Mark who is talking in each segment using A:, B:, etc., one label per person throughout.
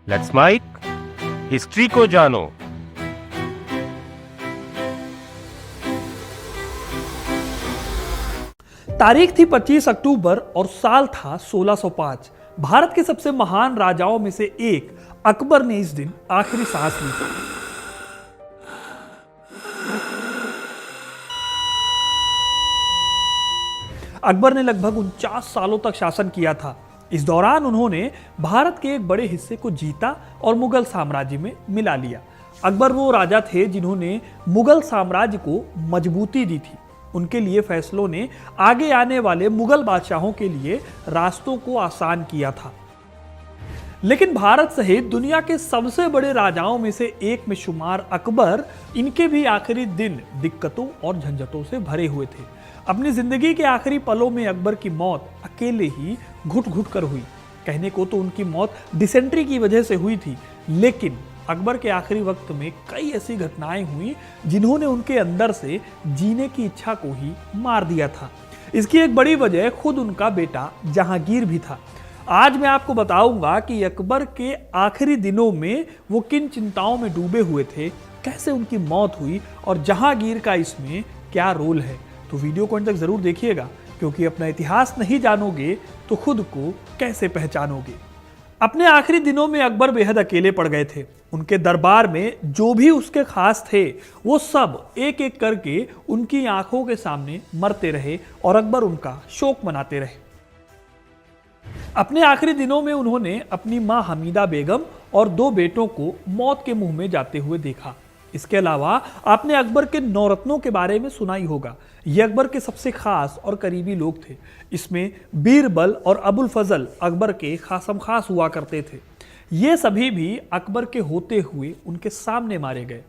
A: Let's mic history को जानो।
B: तारीख थी 25 अक्टूबर और साल था 1605। भारत के सबसे महान राजाओं में से एक अकबर ने इस दिन आखिरी सांस ली थी। अकबर ने लगभग 49 सालों तक शासन किया था। इस दौरान उन्होंने भारत के एक बड़े हिस्से को जीता और मुगल साम्राज्य में मिला लिया। अकबर वो राजा थे जिन्होंने मुगल साम्राज्य को मजबूती दी थी। उनके लिए फैसलों ने आगे आने वाले मुगल बादशाहों के लिए रास्तों को आसान किया था। लेकिन भारत सहित दुनिया के सबसे बड़े राजाओं में से एक में शुमार अकबर, इनके भी आखिरी दिन दिक्कतों और झंझटों से भरे हुए थे। अपनी जिंदगी के आखिरी पलों में अकबर की मौत अकेले ही घुट घुट कर हुई। कहने को तो उनकी मौत डिसेंट्री की वजह से हुई थी, लेकिन अकबर के आखिरी वक्त में कई ऐसी घटनाएं हुई जिन्होंने उनके अंदर से जीने की इच्छा को ही मार दिया था। इसकी एक बड़ी वजह खुद उनका बेटा जहांगीर भी था। आज मैं आपको बताऊंगा कि अकबर के आखिरी दिनों में वो किन चिंताओं में डूबे हुए थे, कैसे उनकी मौत हुई और जहांगीर का इसमें क्या रोल है। तो वीडियो को अंत तक जरूर देखिएगा, क्योंकि अपना इतिहास नहीं जानोगे तो खुद को कैसे पहचानोगे। अपने आखिरी दिनों में अकबर बेहद अकेले पड़ गए थे। उनके दरबार में जो भी उसके खास थे वो सब एक एक करके उनकी आंखों के सामने मरते रहे और अकबर उनका शोक मनाते रहे। अपने आखिरी दिनों में उन्होंने अपनी मां हमीदा बेगम और 2 बेटों को मौत के मुंह में जाते हुए देखा। इसके अलावा आपने अकबर के 9 रत्नों के बारे में सुना ही होगा। ये अकबर के सबसे खास और करीबी लोग थे। इसमें बीरबल और अबुल फजल अकबर के खासम खास हुआ करते थे। ये सभी भी अकबर के होते हुए उनके सामने मारे गए।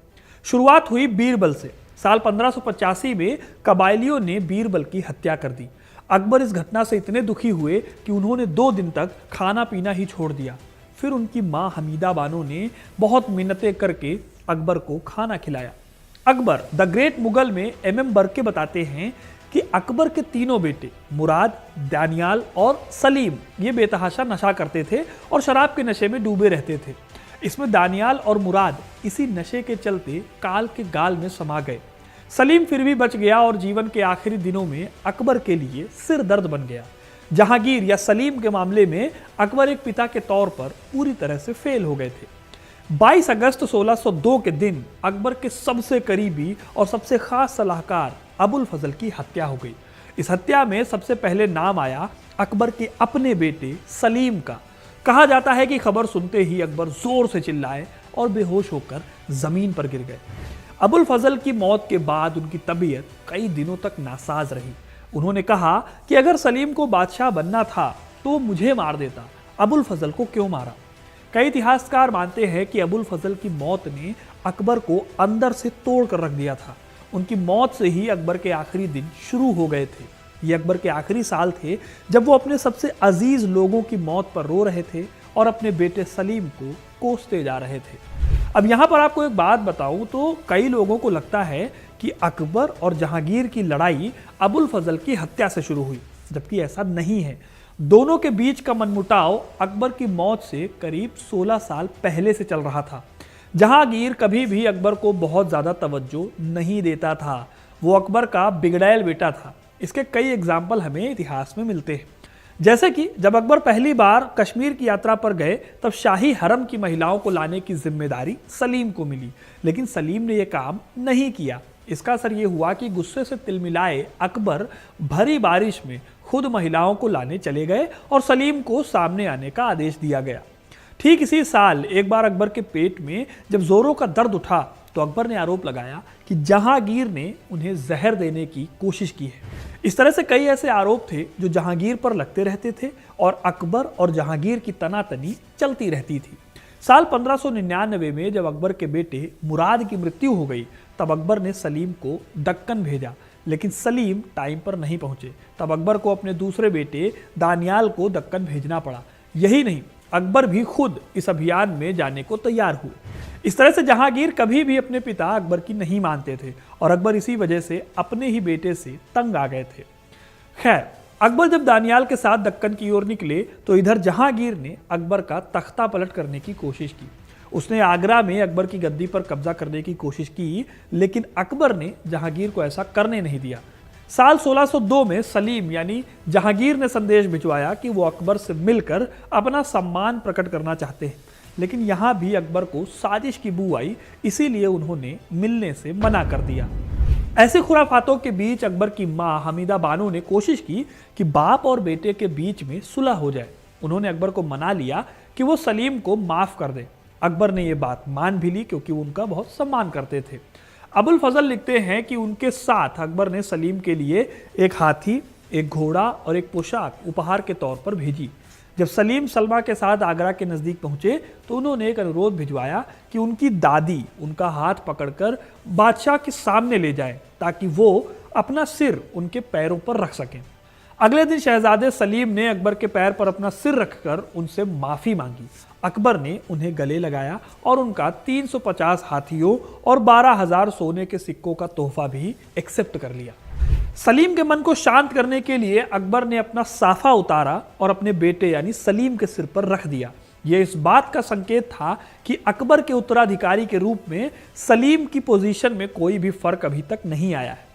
B: शुरुआत हुई बीरबल से। साल 1585 में कबायलियों ने बीरबल की हत्या कर दी। अकबर इस घटना से इतने दुखी हुए कि उन्होंने 2 दिन तक खाना पीना ही छोड़ दिया। फिर उनकी मां हमीदा बानो ने बहुत मिन्नतें करके अकबर को खाना खिलाया। अकबर द ग्रेट मुगल में MM बर्के बताते हैं कि अकबर के 3 बेटे मुराद, दानियाल और सलीम ये बेतहाशा नशा करते थे और शराब के नशे में डूबे रहते थे। इसमें दानियाल और मुराद इसी नशे के चलते काल के गाल में समा गए। सलीम फिर भी बच गया और जीवन के आखिरी दिनों में अकबर के लिए सिर दर्द बन गया। जहांगीर या सलीम के मामले में अकबर एक पिता के तौर पर पूरी तरह से फेल हो गए थे। 22 अगस्त 1602 के दिन अकबर के सबसे करीबी और सबसे खास सलाहकार अबुल फजल की हत्या हो गई। इस हत्या में सबसे पहले नाम आया अकबर के अपने बेटे सलीम का। कहा जाता है कि खबर सुनते ही अकबर जोर से चिल्लाए और बेहोश होकर जमीन पर गिर गए। अबुल फजल की मौत के बाद उनकी तबीयत कई दिनों तक नासाज रही। उन्होंने कहा कि अगर सलीम को बादशाह बनना था तो मुझे मार देता, अबुल फजल को क्यों मारा। कई इतिहासकार मानते हैं कि अबुल फजल की मौत ने अकबर को अंदर से तोड़ कर रख दिया था। उनकी मौत से ही अकबर के आखिरी दिन शुरू हो गए थे। ये अकबर के आखिरी साल थे जब वो अपने सबसे अजीज लोगों की मौत पर रो रहे थे और अपने बेटे सलीम को कोसते जा रहे थे। अब यहाँ पर आपको एक बात बताऊं तो कई लोगों को लगता है कि अकबर और जहांगीर की लड़ाई अबुल फजल की हत्या से शुरू हुई, जबकि ऐसा नहीं है। दोनों के बीच का मनमुटाव अकबर की मौत से करीब 16 साल पहले से चल रहा था। जहांगीर कभी भी अकबर को बहुत ज्यादा तवज्जो नहीं देता था। वो अकबर का बिगड़ैल बेटा था। इसके कई एग्जाम्पल हमें इतिहास में मिलते हैं। जैसे कि जब अकबर पहली बार कश्मीर की यात्रा पर गए तब शाही हरम की महिलाओं को लाने की जिम्मेदारी सलीम को मिली, लेकिन सलीम ने यह काम नहीं किया। इसका असर यह हुआ कि गुस्से से तिलमिलाए अकबर भरी बारिश में खुद महिलाओं को लाने चले गए और सलीम को सामने आने का आदेश दिया गया। ठीक इसी साल एक बार अकबर के पेट में जब जोरों का दर्द उठा तो अकबर ने आरोप लगाया कि जहांगीर ने उन्हें जहर देने की कोशिश की है। इस तरह से कई ऐसे आरोप थे जो जहांगीर पर लगते रहते थे और अकबर और जहांगीर की तनातनी चलती रहती थी। साल 1599 में जब अकबर के बेटे मुराद की मृत्यु हो गई तब अकबर ने सलीम को दक्कन भेजा, लेकिन सलीम टाइम पर नहीं पहुंचे। तब अकबर को अपने दूसरे बेटे दानियाल को दक्कन भेजना पड़ा। यही नहीं, अकबर भी खुद इस अभियान में जाने को तैयार हुए। इस तरह से जहांगीर कभी भी अपने पिता अकबर की नहीं मानते थे और अकबर इसी वजह से अपने ही बेटे से तंग आ गए थे। खैर, अकबर जब दानियाल के साथ दक्कन की ओर निकले तो इधर जहांगीर ने अकबर का तख्ता पलट करने की कोशिश की। उसने आगरा में अकबर की गद्दी पर कब्जा करने की कोशिश की, लेकिन अकबर ने जहांगीर को ऐसा करने नहीं दिया। साल 1602 में सलीम यानी जहांगीर ने संदेश भिजवाया कि वो अकबर से मिलकर अपना सम्मान प्रकट करना चाहते हैं, लेकिन यहां भी अकबर को साजिश की बू आई, इसीलिए उन्होंने मिलने से मना कर दिया। ऐसे खुराफातों के बीच अकबर की मां हमीदा बानो ने कोशिश की कि बाप और बेटे के बीच में सुलह हो जाए। उन्होंने अकबर को मना लिया कि वो सलीम को माफ कर दे। अकबर ने ये बात मान भी ली, क्योंकि वो उनका बहुत सम्मान करते थे। अबुल फजल लिखते हैं कि उनके साथ अकबर ने सलीम के लिए एक हाथी, एक घोड़ा और एक पोशाक उपहार के तौर पर भेजी। जब सलीम सलमा के साथ आगरा के नज़दीक पहुंचे तो उन्होंने एक अनुरोध भिजवाया कि उनकी दादी उनका हाथ पकड़कर बादशाह के सामने ले जाए, ताकि वो अपना सिर उनके पैरों पर रख सकें। अगले दिन शहजादे सलीम ने अकबर के पैर पर अपना सिर रखकर उनसे माफ़ी मांगी। अकबर ने उन्हें गले लगाया और उनका 350 हाथियों और 12,000 सोने के सिक्कों का तोहफा भी एक्सेप्ट कर लिया। सलीम के मन को शांत करने के लिए अकबर ने अपना साफा उतारा और अपने बेटे यानी सलीम के सिर पर रख दिया। यह इस बात का संकेत था कि अकबर के उत्तराधिकारी के रूप में सलीम की पोजीशन में कोई भी फर्क अभी तक नहीं आया है।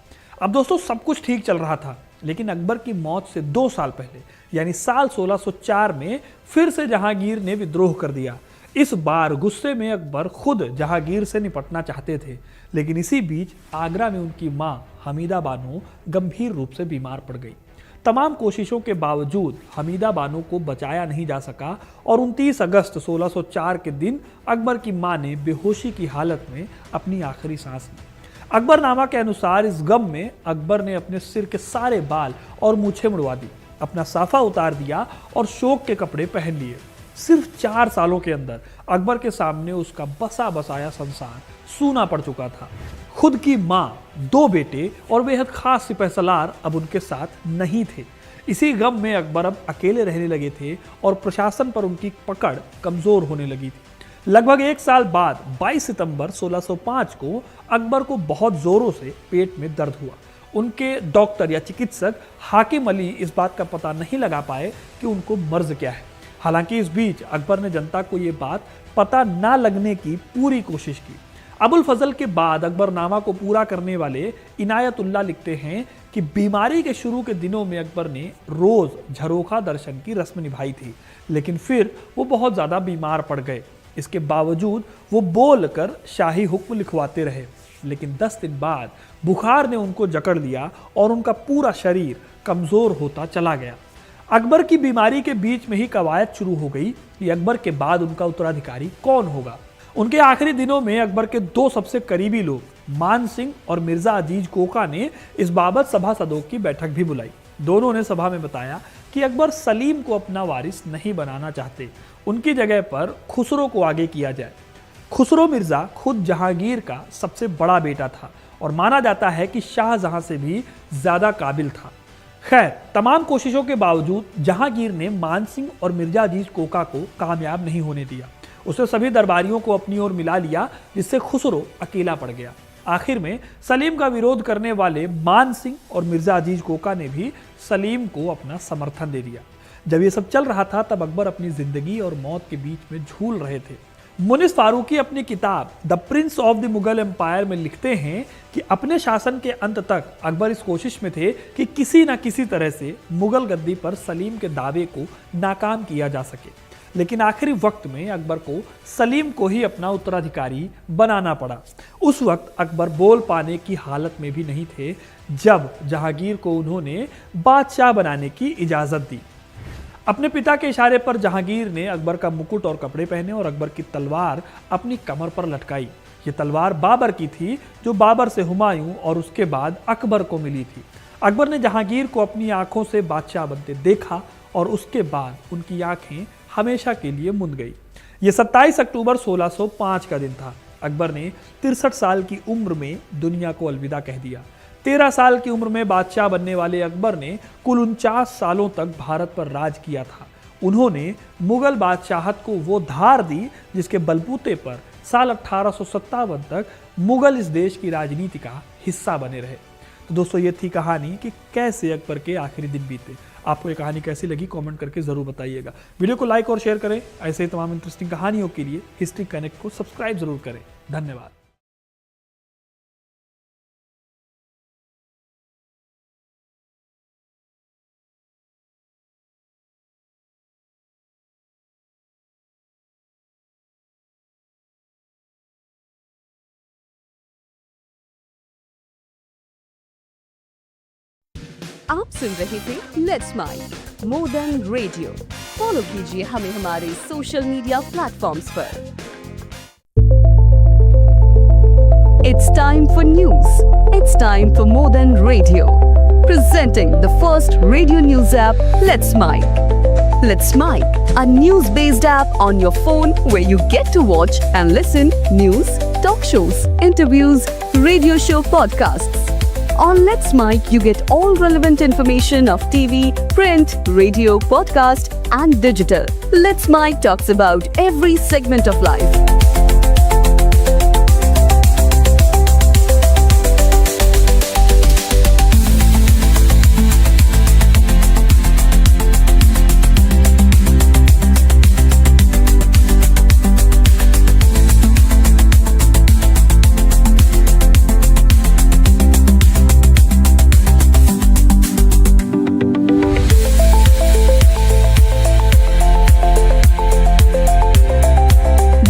B: अब दोस्तों, सब कुछ ठीक चल रहा था, लेकिन अकबर की मौत से 2 साल पहले यानी साल 1604 में फिर से जहांगीर ने विद्रोह कर दिया। इस बार गुस्से में अकबर खुद जहांगीर से निपटना चाहते थे, लेकिन इसी बीच आगरा में उनकी मां हमीदा बानो गंभीर रूप से बीमार पड़ गई। तमाम कोशिशों के बावजूद हमीदा बानो को बचाया नहीं जा सका और 29 अगस्त 1604 के दिन अकबर की मां ने बेहोशी की हालत में अपनी आखिरी सांस ली। अकबरनामा के अनुसार इस गम में अकबर ने अपने सिर के सारे बाल और मूछें मुड़वा दी, अपना साफा उतार दिया और शोक के कपड़े पहन लिए। सिर्फ 4 सालों के अंदर अकबर के सामने उसका बसा बसाया संसार सूना पड़ चुका था। खुद की मां, 2 बेटे और बेहद खास सिपहसालार अब उनके साथ नहीं थे। इसी गम में अकबर अब अकेले रहने लगे थे और प्रशासन पर उनकी पकड़ कमजोर होने लगी थी। लगभग 1 साल बाद 22 सितंबर 1605 को अकबर को बहुत जोरों से पेट में दर्द हुआ। उनके डॉक्टर या चिकित्सक हाकिम अली इस बात का पता नहीं लगा पाए कि उनको मर्ज क्या है। हालांकि इस बीच अकबर ने जनता को ये बात पता ना लगने की पूरी कोशिश की। अबुल फजल के बाद अकबरनामा को पूरा करने वाले इनायतुल्लाह लिखते हैं कि बीमारी के शुरू के दिनों में अकबर ने रोज झरोखा दर्शन की रस्म निभाई थी, लेकिन फिर वो बहुत ज्यादा बीमार पड़ गए। इसके बावजूद वो बोलकर शाही हुक्म लिखवाते रहे, लेकिन 10 दिन बाद बुखार ने उनको जकड़ लिया और उनका पूरा शरीर कमजोर होता चला गया। अकबर की बीमारी के बीच में ही कवायद शुरू हो गई कि अकबर के बाद उनका उत्तराधिकारी कौन होगा। उनके आखिरी दिनों में अकबर के 2 सबसे करीबी लोग मान सिंह और मिर्जा अजीज कोका ने इस बाबत सभासदों की बैठक भी बुलाई। दोनों ने सभा में बताया कि अकबर सलीम को अपना वारिस नहीं बनाना चाहते, उनकी जगह पर खुसरो को आगे किया जाए। खुसरो मिर्जा खुद जहांगीर का सबसे बड़ा बेटा था और माना जाता है कि शाहजहां से भी ज्यादा काबिल था। खैर, तमाम कोशिशों के बावजूद जहांगीर ने मान सिंह और मिर्जा अजीज कोका को कामयाब नहीं होने दिया। उसने सभी दरबारियों को अपनी ओर मिला लिया, जिससे खुसरो अकेला पड़ गया। आखिर में सलीम का विरोध करने वाले मान सिंह और मिर्जा अजीज कोका ने भी सलीम को अपना समर्थन दे दिया। जब ये सब चल रहा था तब अकबर अपनी जिंदगी और मौत के बीच में झूल रहे थे। मुनिस फारूकी अपनी किताब the prince of the Mughal empire में लिखते हैं कि अपने शासन के अंत तक अकबर इस कोशिश में थे कि किसी न किसी तरह से मुगल गद्दी पर सलीम के दावे को नाकाम किया जा सके, लेकिन आखिरी वक्त में अकबर को सलीम को ही अपना उत्तराधिकारी बनाना पड़ा। उस वक्त अकबर बोल पाने की हालत में भी नहीं थे जब जहांगीर को उन्होंने बादशाह बनाने की इजाजत दी। अपने पिता के इशारे पर जहांगीर ने अकबर का मुकुट और कपड़े पहने और अकबर की तलवार अपनी कमर पर लटकाई। ये तलवार बाबर की थी, जो बाबर से हुमायूं और उसके बाद अकबर को मिली थी। अकबर ने जहांगीर को अपनी आंखों से बादशाह बनते देखा और उसके बाद उनकी आंखें हमेशा के लिए मुंद गई। ये 27 अक्टूबर 1605 का दिन था। अकबर ने 63 साल की उम्र में दुनिया को अलविदा कह दिया। 13 साल की उम्र में बादशाह बनने वाले अकबर ने कुल 49 सालों तक भारत पर राज किया था। उन्होंने मुगल बादशाहत को वो धार दी जिसके बलबूते पर साल 1857 तक मुगल इस देश की राजनीति का हिस्सा बने रहे। तो दोस्तों, ये थी कहानी कि कैसे अकबर के आखिरी दिन बीते। आपको ये कहानी कैसी लगी कमेंट करके ज़रूर बताइएगा। वीडियो को लाइक और शेयर करें। ऐसे ही तमाम इंटरेस्टिंग कहानियों के लिए हिस्ट्री कनेक्ट को सब्सक्राइब ज़रूर करें। धन्यवाद।
C: आप सुन रहे थे let's mic more than radio. Follow कीजिए हमें हमारे सोशल मीडिया प्लेटफॉर्म्स पर। It's time for news. It's time for more than radio. Presenting the first radio news app, Let's Mic. Let's Mic, a news-based app on your phone where you get to watch and listen news, talk shows, interviews, radio show podcasts. On Let's Mic, you get all relevant information of TV, print, radio, podcast, and digital. Let's Mic talks about every segment of life.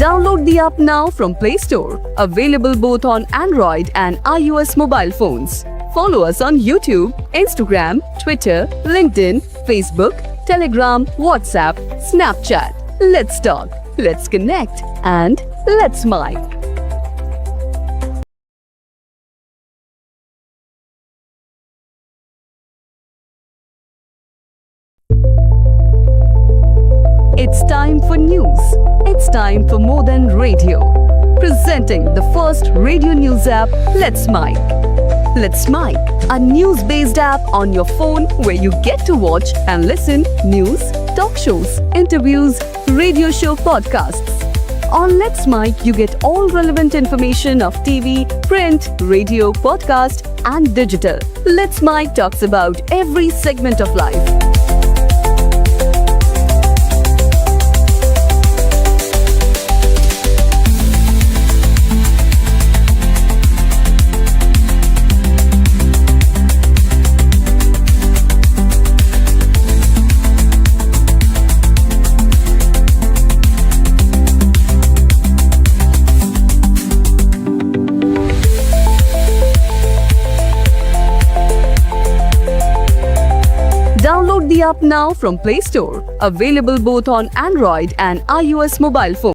C: Download the app now from Play Store. Available both on Android and iOS mobile phones. Follow us on YouTube, Instagram, Twitter, LinkedIn, Facebook, Telegram, WhatsApp, Snapchat. Let's talk, let's connect, and let's mic. It's time for news. It's time for more than radio. Presenting the first radio news app, Let's Mic. Let's Mic, a news-based app on your phone where you get to watch and listen news, talk shows, interviews, radio show podcasts. On Let's Mic, you get all relevant information of TV, print, radio, podcast, and digital. Let's Mic talks about every segment of life. Download the app now from Play Store. Available both on Android and iOS mobile phones.